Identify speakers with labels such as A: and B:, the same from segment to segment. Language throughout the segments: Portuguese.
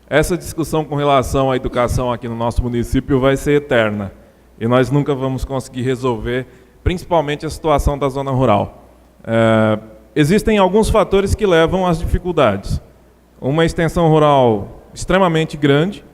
A: essa discussão com relação à educação aqui no nosso município vai ser eterna. E nós nunca vamos conseguir resolver, principalmente a situação da zona rural. Existem alguns fatores que levam às dificuldades. Uma extensão rural extremamente grande,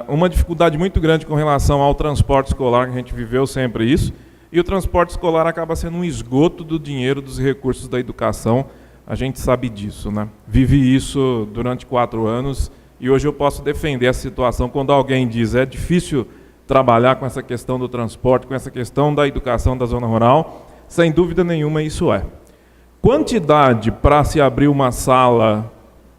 A: uma dificuldade muito grande com relação ao transporte escolar, que a gente viveu sempre isso, e o transporte escolar acaba sendo um esgoto do dinheiro, dos recursos da educação. A gente sabe disso, né? Vivi isso durante 4 anos e hoje eu posso defender essa situação quando alguém diz é difícil trabalhar com essa questão do transporte, com essa questão da educação da zona rural. Sem dúvida nenhuma isso é. Quantidade para se abrir uma sala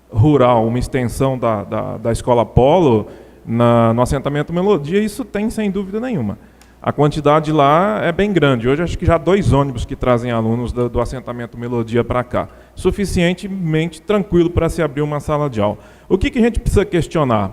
A: rural, uma extensão da Escola Polo, no assentamento Melodia, isso tem sem dúvida nenhuma. A quantidade lá é bem grande. Hoje acho que já 2 ônibus que trazem alunos do assentamento Melodia para cá. Suficientemente tranquilo para se abrir uma sala de aula. O que a gente precisa questionar?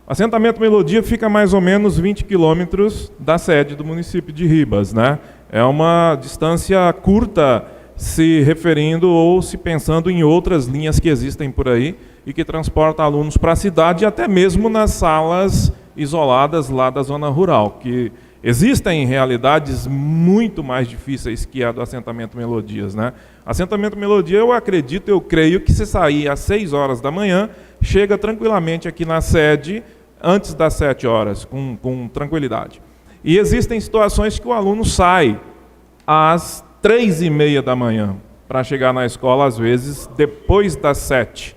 A: O assentamento Melodia fica mais ou menos 20 quilômetros da sede do município de Ribas, né? É uma distância curta se referindo ou se pensando em outras linhas que existem por aí e que transportam alunos para a cidade e até mesmo nas salas isoladas lá da zona rural, que existem realidades muito mais difíceis que a do assentamento Melodias, né? Assentamento Melodia, eu creio que se sair às 6 horas da manhã, chega tranquilamente aqui na sede antes das 7 horas, com tranquilidade. E existem situações que o aluno sai às 3h30 da manhã para chegar na escola, às vezes, depois das 7.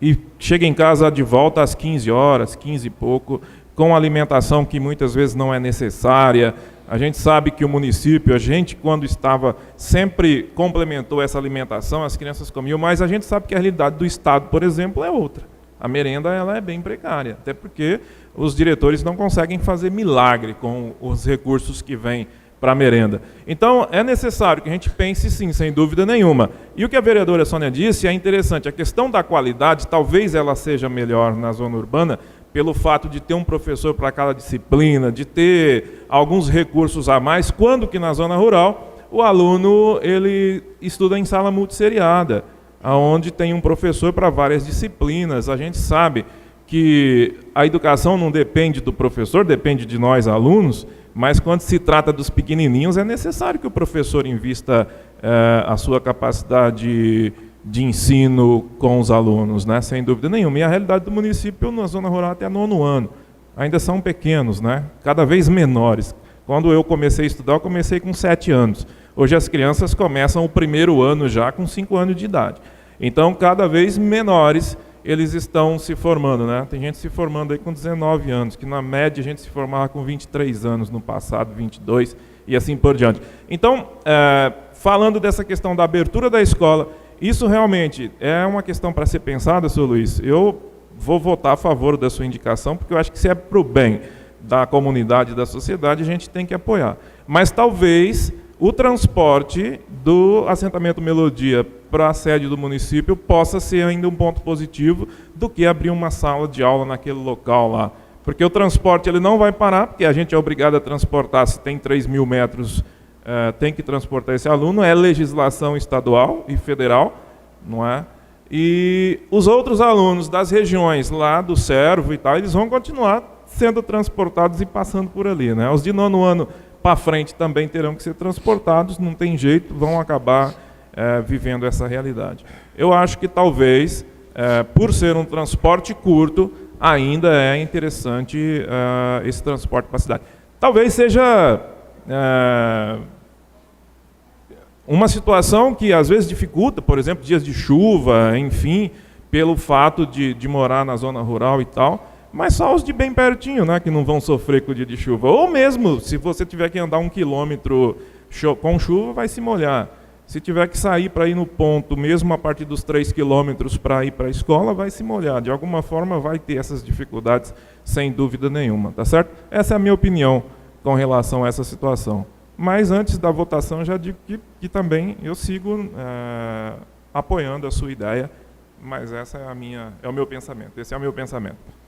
A: E chega em casa de volta às 15 horas, 15 e pouco, com alimentação que muitas vezes não é necessária. A gente sabe que o município, a gente quando estava, sempre complementou essa alimentação, as crianças comiam, mas a gente sabe que a realidade do Estado, por exemplo, é outra. A merenda ela é bem precária, até porque os diretores não conseguem fazer milagre com os recursos que vêm para a merenda. Então, é necessário que a gente pense sim, sem dúvida nenhuma. E o que a vereadora Sônia disse é interessante. A questão da qualidade, talvez ela seja melhor na zona urbana, pelo fato de ter um professor para cada disciplina, de ter alguns recursos a mais, quando que na zona rural o aluno ele estuda em sala multisseriada, onde tem um professor para várias disciplinas. A gente sabe que a educação não depende do professor, depende de nós alunos, mas quando se trata dos pequenininhos é necessário que o professor invista a sua capacidade de ensino com os alunos, né? Sem dúvida nenhuma. E a realidade do município na zona rural até 9º ano. Ainda são pequenos, né? Cada vez menores. Quando eu comecei a estudar, eu comecei com 7 anos. Hoje as crianças começam o 1º ano já com 5 anos de idade. Então, cada vez menores eles estão se formando, né? Tem gente se formando aí com 19 anos, que na média a gente se formava com 23 anos no passado, 22 e assim por diante. Então, falando dessa questão da abertura da escola, isso realmente é uma questão para ser pensada, senhor Luiz. Eu vou votar a favor da sua indicação, porque eu acho que se é para o bem da comunidade e da sociedade, a gente tem que apoiar. Mas talvez o transporte do assentamento Melodia para a sede do município possa ser ainda um ponto positivo do que abrir uma sala de aula naquele local lá. Porque o transporte ele não vai parar, porque a gente é obrigado a transportar, se tem 3.000 metros, tem que transportar esse aluno, é legislação estadual e federal, não é? E os outros alunos das regiões lá do Servo e tal, eles vão continuar sendo transportados e passando por ali, né? Os de 9º ano para frente também terão que ser transportados, não tem jeito, vão acabar vivendo essa realidade. Eu acho que talvez, por ser um transporte curto, ainda é interessante esse transporte para a cidade. Talvez seja uma situação que às vezes dificulta, por exemplo, dias de chuva, enfim, pelo fato de morar na zona rural e tal, mas só os de bem pertinho, né, que não vão sofrer com o dia de chuva. Ou mesmo, se você tiver que andar 1 quilômetro com chuva, vai se molhar. Se tiver que sair para ir no ponto, mesmo a partir dos 3 quilômetros para ir para a escola, vai se molhar. De alguma forma vai ter essas dificuldades, sem dúvida nenhuma, tá certo? Essa é a minha opinião com relação a essa situação. Mas antes da votação, eu já digo que também eu sigo apoiando a sua ideia, mas essa é o meu pensamento, esse é o meu pensamento.